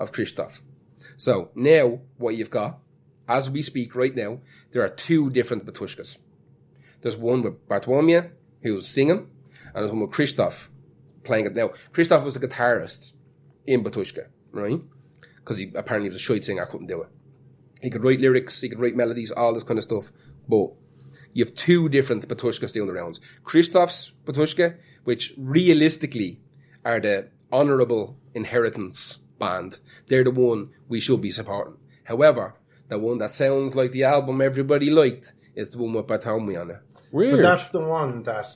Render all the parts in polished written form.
of Christoph. So now what you've got, as we speak right now, there are two different Batushkas. There's one with Bartolomea, who's singing, and there's one with Christoph playing it. Now, Christoph was a guitarist in Batushka, right? Because he apparently was a shite singer, couldn't do it. He could write lyrics, he could write melodies, all this kind of stuff. But you have two different Batushkas doing the rounds. Christoph's Batushka, which realistically are the honourable inheritance band. They're the one we should be supporting. However, the one that sounds like the album everybody liked is the one with Bartolomeo on it. Weird. But that's the one that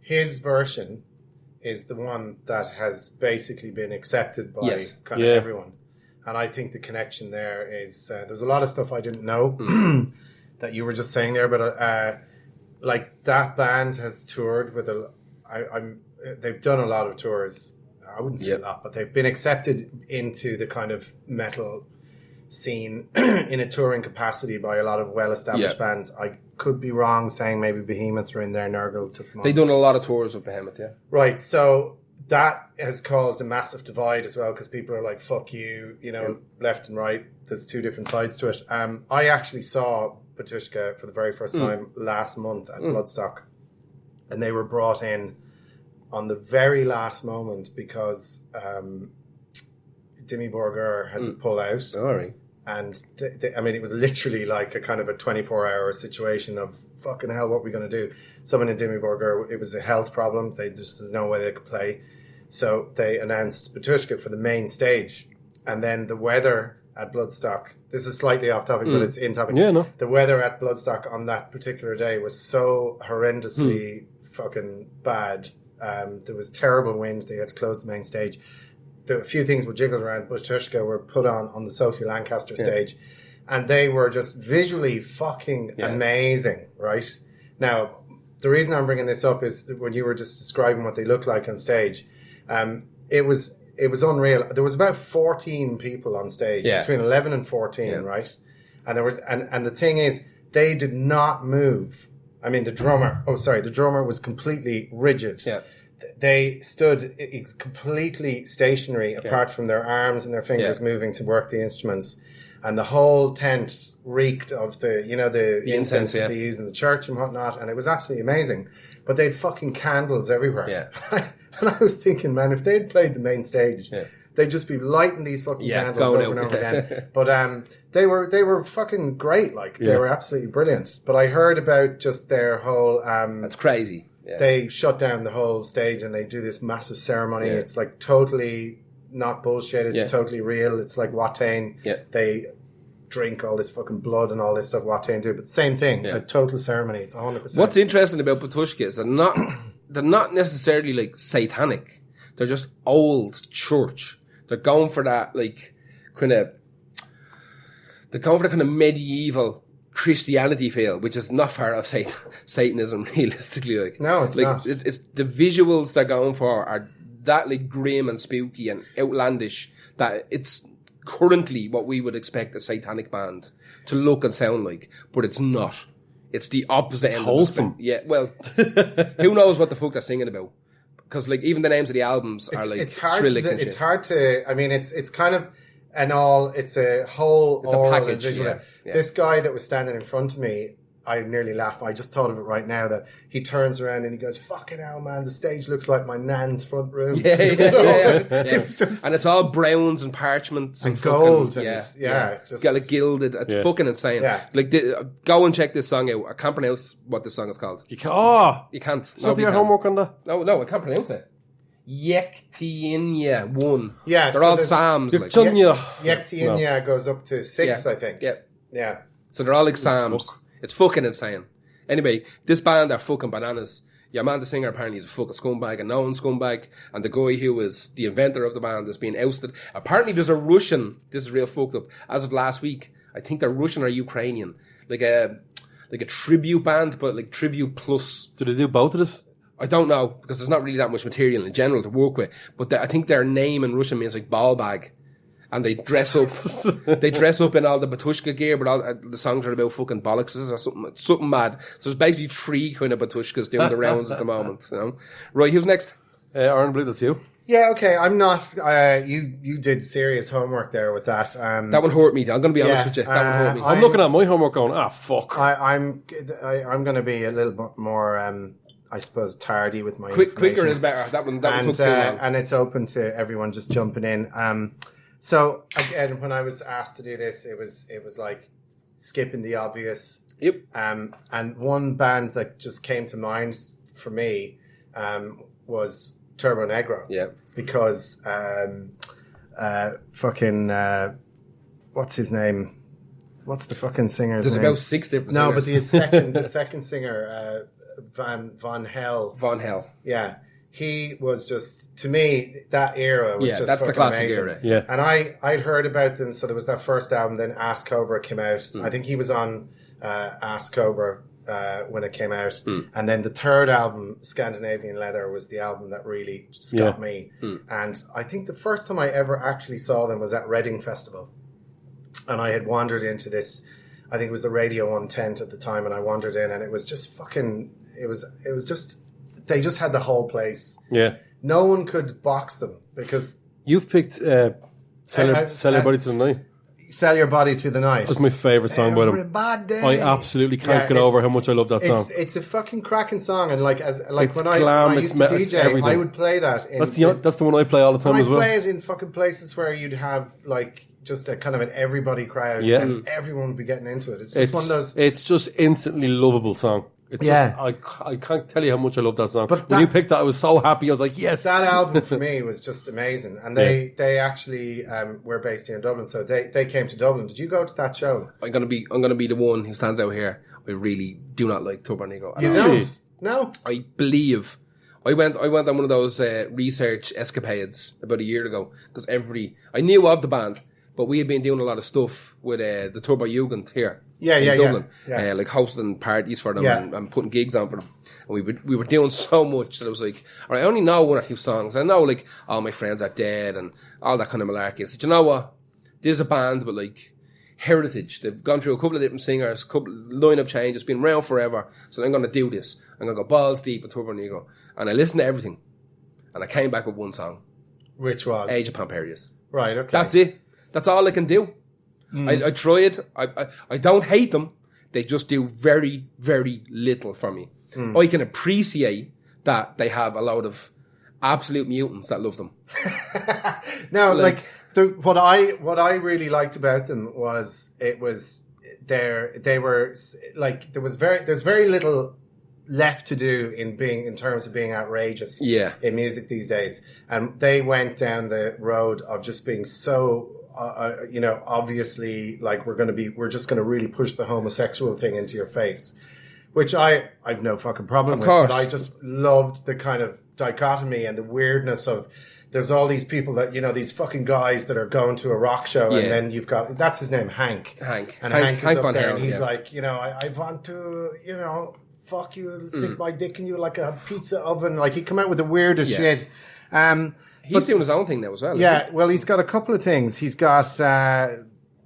his version is the one that has basically been accepted by kind of everyone. And I think the connection there is there's a lot of stuff I didn't know that you were just saying there, but like that band has toured with they've done a lot of tours. I wouldn't say a lot, but they've been accepted into the kind of metal scene in a touring capacity by a lot of well-established bands. I could be wrong saying maybe Behemoth are in there, Nurgle took them on. They've done a lot of tours with Behemoth, Right, so that has caused a massive divide as well, because people are like, fuck you, left and right. There's two different sides to it. I actually saw Batushka for the very first time last month at Bloodstock, and they were brought in on the very last moment because Dimmy Borgir had to pull out. Sorry. And it was literally like a kind of a 24-hour situation of fucking hell, what are we going to do? Someone in Dimmy Borgir, it was a health problem. There's no way they could play. So they announced Batushka for the main stage. And then the weather at Bloodstock, this is slightly off topic, but it's in topic. Yeah, no. The weather at Bloodstock on that particular day was so horrendously fucking bad. There was terrible wind. They had to close the main stage. A few things were jiggled around. Batushka were put on the Sophie Lancaster stage, and they were just visually fucking amazing, right? Now, the reason I'm bringing this up is when you were just describing what they looked like on stage, it was unreal. There was about 14 people on stage, between 11 and 14, right? And there was, and the thing is, they did not move. I mean, the drummer was completely rigid. Yeah. They stood completely stationary, apart from their arms and their fingers moving to work the instruments. And the whole tent reeked of the incense that they use in the church and whatnot. And it was absolutely amazing. But they had fucking candles everywhere. Yeah. And I was thinking, man, if they'd played the main stage, they'd just be lighting these fucking candles over and over again. But they were fucking great. Like, they were absolutely brilliant. But I heard about just their whole... That's crazy. Yeah. They shut down the whole stage and they do this massive ceremony. It's like totally not bullshit. It's totally real. It's like Watain. Yeah. They drink all this fucking blood and all this stuff Watain do. But same thing. A total ceremony. It's 100%. What's interesting about Batushka is they're not necessarily like satanic. They're just old church. They're going for that like kind of medieval Christianity feel, which is not far off Satanism, realistically. Like, no, it's like, not. It's the visuals they're going for are that like grim and spooky and outlandish that it's currently what we would expect a satanic band to look and sound like, but it's not. It's the opposite. It's wholesome. Yeah, well, who knows what the fuck they're singing about? Because like even the names of the albums are like it's hard Cyrillic to, and shit. It's hard to. I mean, it's kind of it's a whole. It's a package. Yeah. This guy that was standing in front of me, I nearly laughed. I just thought of it right now that he turns around and he goes, "Fucking hell, man! The stage looks like my nan's front room." Yeah. It's just, and it's all browns and parchments and gold. Fucking, just got like gilded. It's fucking insane. Yeah. Like, go and check this song out. I can't pronounce what this song is called. You can't. You can't. So your homework on that? No, I can't pronounce it. Yektiinya 1. Yeah, they're all psalms. Like. Yektiinya goes up to 6, I think. Yeah. So they're all like psalms. It's fucking insane. Anyway, this band are fucking bananas. Your man, the singer, apparently is a fucking scumbag, a known scumbag, and the guy who is the inventor of the band is being ousted. Apparently there's a Russian, this is real fucked up, as of last week, I think they're Russian or Ukrainian, like a tribute band, but like tribute plus. Do they do both of this? I don't know, because there's not really that much material in general to work with, but I think their name in Russian means like ball bag. And they dress up in all the Batushka gear, but all the songs are about fucking bollocks or something mad. So there's basically 3 kind of Batushkas doing the rounds at the moment, you know. Right, who's next? Oran, I believe that's you. Yeah, okay. I'm not. You did serious homework there with that. That one hurt me. I'm going to be honest with you. That one hurt me. I'm looking at my homework going, fuck. I'm going to be a little bit more, I suppose, tardy with my Quicker information. is better. That one took too long. And it's open to everyone just jumping in. So again, when I was asked to do this, it was like skipping the obvious. Yep. And one band that just came to mind for me was Turbo Negro. Yeah. Because what's his name? What's the fucking singer's There's name? about 6 different No, singers. but the second singer, Von Hell. Von Hell. Yeah. He was just, to me, that era was just that's the fucking classic amazing. era. Yeah. And I'd heard about them, so there was that first album, then Ask Cobra came out. I think he was on Ask Cobra when it came out. And then the third album, Scandinavian Leather, was the album that really just got me. And I think the first time I ever actually saw them was at Reading Festival. And I had wandered into this, I think it was the Radio 1 tent at the time, and I wandered in, and it was just fucking, it was just, they just had the whole place. Yeah. No one could box them because You've picked Sell Your Body to the Night. Sell Your Body to the Night. That's my favourite song by them. Everybody. I absolutely can't get over how much I love that song. It's a fucking cracking song, and like It's when I glam, used it's to metal, it's DJ, everything. I would play that. That's the one I play all the time I as well. play it in fucking places where you'd have like just a kind of an everybody crowd, Yeah. and everyone would be getting into it. It's just one of those. It's just instantly lovable song. It's Yeah. just, I can't tell you how much I love that song. But when you picked that, I was so happy. I was like, yes. That album for me was just amazing, and they actually were based here in Dublin, so they came to Dublin. Did you go to that show? I'm gonna be the one who stands out here. I really do not like Turbo Negro. You don't? No. I believe I went on one of those research escapades about a year ago because I knew of the band, but we had been doing a lot of stuff with the Turbo Jugend here. In Dublin, like hosting parties for them and putting gigs on for them. And we were doing so much that I was like, all right, I only know 1 or 2 songs. I know like all my friends are dead and all that kind of malarkey. I said, you know what? There's a band with like heritage. They've gone through a couple of different singers, couple lineup changes, been around forever. So I'm going to do this. I'm going to go balls deep with Turbo Negro. And I listened to everything, and I came back with one song, Which was Age of Pamperius. Right. Okay. That's it. That's all I can do. I tried. I don't hate them. They just do very, very little for me. I can appreciate that they have a lot of absolute mutants that love them. No, what I really liked about them was they were like there's very little left to do in terms of being outrageous in music these days, and they went down the road of just being so obviously like we're just going to really push the homosexual thing into your face, which I've no fucking problem with, but I just loved the kind of dichotomy and the weirdness of there's all these people that, these fucking guys that are going to a rock show, and then you've got, that's his name, Hank. And Hank is up there, and he's like, I want to, fuck you, stick my dick in you like a pizza oven. Like, he come out with the weirdest shit. He's doing his own thing now as well. Yeah, well, he's got a couple of things. He's got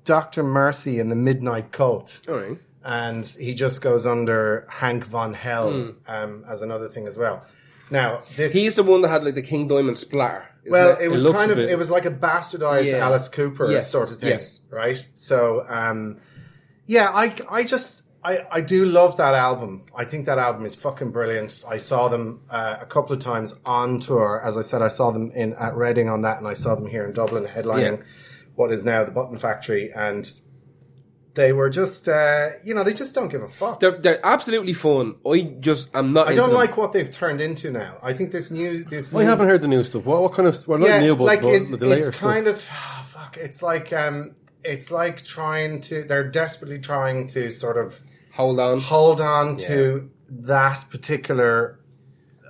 Dr. Mercy and the Midnight Cult. All right. And he just goes under Hank Von Hell as another thing as well. Now, he's the one that had like the King Diamond splatter. It was kind of, it was like a bastardized Alice Cooper sort of thing, right? So, I do love that album. I think that album is fucking brilliant. I saw them a couple of times on tour. As I said, I saw them at Reading on that, and I saw them here in Dublin headlining what is now the Button Factory, and they were just, they just don't give a fuck. They're absolutely fun. I'm not. I don't like what they've turned into now. I think this new. I haven't heard the new stuff. What kind of? Well, not new, but the later it's kind of fuck. It's like trying to. They're desperately trying to sort of hold on to that particular.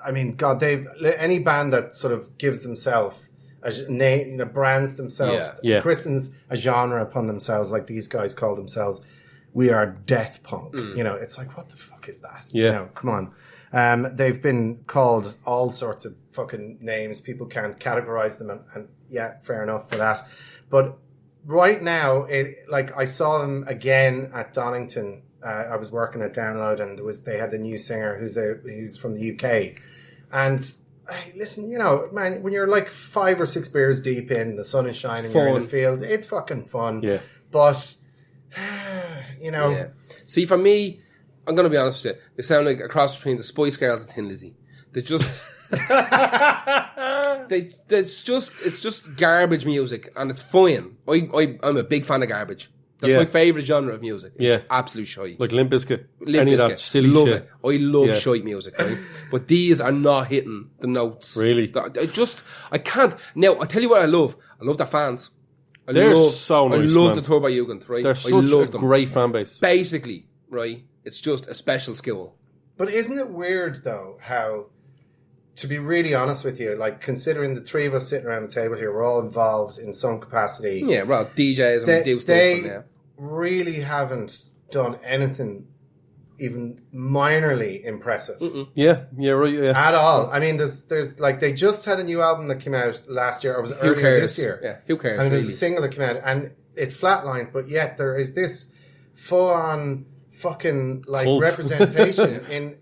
I mean, God, any band that sort of gives themselves a name, brands themselves, christens a genre upon themselves, like these guys call themselves. We are death punk. It's like, what the fuck is that? Yeah, come on. They've been called all sorts of fucking names. People can't categorize them, and fair enough for that. But right now, I saw them again at Donington. I was working at Download, and they had the new singer who's from the UK, and hey, listen, you know, man, when you're like 5 or 6 beers deep in, the sun is shining, you're in the field, it's fucking fun. Yeah. But, you know. Yeah. See, for me, I'm going to be honest with you, they sound like a cross between the Spice Girls and Thin Lizzy. They just... it's just garbage music, and it's fine. I'm a big fan of garbage. That's my favourite genre of music. It's absolute shite. Like Limp Bizkit. Any of that silly love shit. I love shite music, right? But these are not hitting the notes. Really? I can't. Now, I tell you what I love. I love their fans. They're so nice, I love man. the Turbo Jugend, right? They're such a great fan base. Basically, right? It's just a special skill. But isn't it weird, though, how... To be really honest with you, like considering the three of us sitting around the table here, we're all involved in some capacity. Yeah, well, DJs and we do stuff. They really haven't done anything even minorly impressive. Yeah, right, yeah. At all. I mean, there's like they just had a new album that came out last year, or was it earlier this year? Yeah, who cares? I mean, there's a single that came out, and it flatlined, but yet there is this full-on fucking like Cult. representation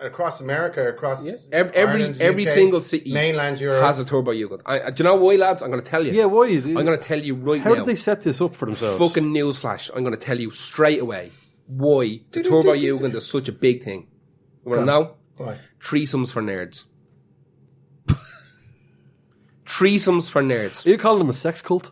across America, across Ireland, every UK, single city, mainland Europe has a Turbo Jugend. Do you know why, lads? I'm going to tell you. Yeah, why? I'm going to tell you right now. How did they set this up for themselves? Fucking newsflash! I'm going to tell you straight away why the Turbo Jugend is such a big thing. You want to know? Why? Threesomes for nerds. Threesomes for nerds. Are you calling them a sex cult?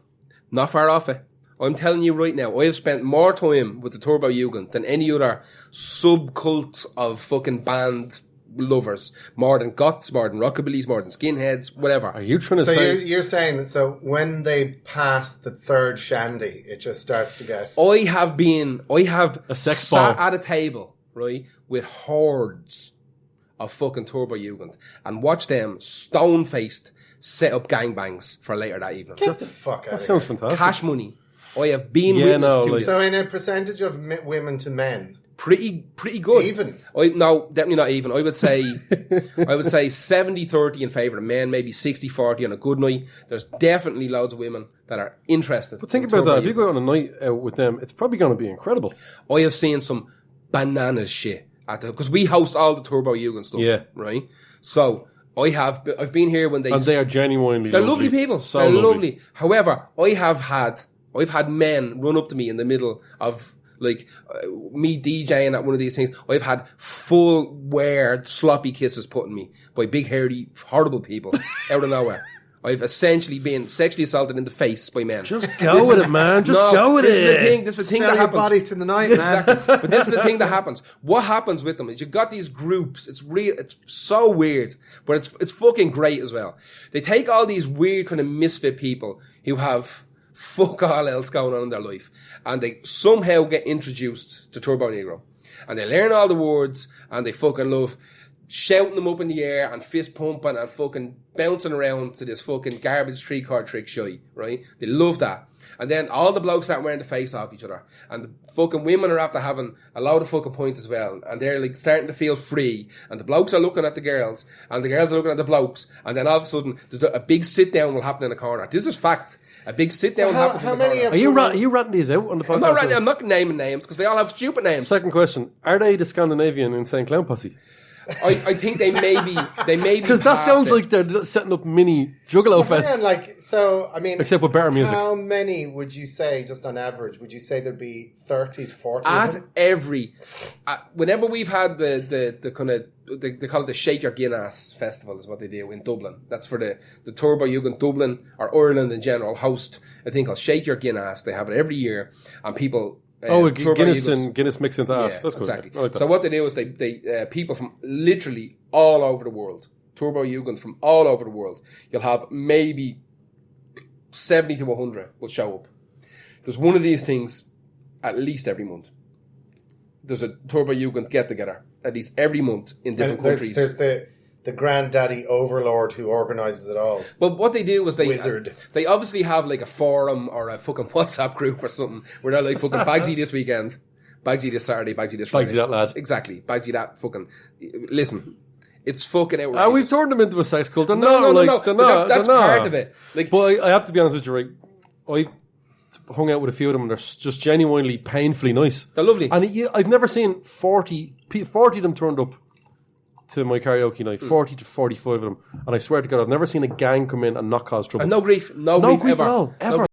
Not far off it. I'm telling you right now, I have spent more time with the Turbo Jugend than any other subcult of fucking band lovers. More than goths, more than rockabillys, more than skinheads, whatever. Are you trying to So say... you're saying that so when they pass the third shandy, it just starts to get... I have A sex sat ball. at a table, right, with hordes of fucking Turbo Jugend and watched them stone-faced set up gangbangs for later that evening. Get the fuck out That of sounds here. fantastic. Cash money. I have been witness to this. So in a percentage of women to men, Pretty good. Even? No, definitely not even. I would say 70-30 in favour of men, maybe 60-40 on a good night. There's definitely loads of women that are interested. But think about that. If you go on a night out with them, it's probably going to be incredible. I have seen some bananas shit because we host all the Turbo Jugend stuff. Yeah. Right? So I've been here when And they are genuinely they're lovely people. So they're lovely. lovely. However, I've had men run up to me in the middle of like me DJing at one of these things. I've had full wear sloppy kisses put on me by big hairy horrible people out of nowhere. I've essentially been sexually assaulted in the face by men. Just go with it, man. Just go with it. This is the thing sell that your happens. body to the night, man. Exactly. But this is the thing that happens. What happens with them is you've got these groups. It's real. It's so weird, but it's fucking great as well. They take all these weird kind of misfit people who have fuck all else going on in their life, and they somehow get introduced to Turbo Negro, and they learn all the words, and they fucking love shouting them up in the air and fist pumping and fucking bouncing around to this fucking garbage 3-card trick shy, right? They love that. And then all the blokes start wearing the face off each other. And the fucking women are after having a load of fucking points as well. And they're like starting to feel free. And the blokes are looking at the girls. And the girls are looking at the blokes. And then all of a sudden, a big sit down will happen in the corner. This is fact. A big sit down happens in the corner. Are you ratting these out on the podcast? I'm not naming names because they all have stupid names. Second question. Are they the Scandinavian Insane Clown Posse? I think they may be because that sounds like they're setting up mini Juggalo fests. Except with better music. How many would you say, just on average, would you say there'd be 30 to 40? Whenever we've had the kind of they call it the Shake Your Guinness Festival is what they do in Dublin. That's for the Turbo Jugend Dublin or Ireland in general host a thing called Shake Your Guinness. They have it every year, and people. Guinness mixed into ass. That's cool. Exactly. Like that. So what they do is they people from literally all over the world, Turbo Jugend from all over the world. You'll have maybe 70 to 100 will show up. There's one of these things at least every month. There's a Turbo Jugend get together at least every month in different countries. There's the granddaddy overlord who organises it all. But what they do is Wizard. They obviously have like a forum or a fucking WhatsApp group or something where they're like fucking Bagsy this weekend, Bagsy this Saturday, Bagsy this Friday. Bagsy that lad. Exactly. Bagsy that fucking... Listen, it's fucking outrageous. We've turned them into a sex cult. That's part of it. Like, but I have to be honest with you, right? I hung out with a few of them and they're just genuinely painfully nice. They're lovely. And I've never seen 40 of them turned up to my karaoke night, 40 to 45 of them, and I swear to God, I've never seen a gang come in and not cause trouble. No grief. No No grief grief ever. at all, ever.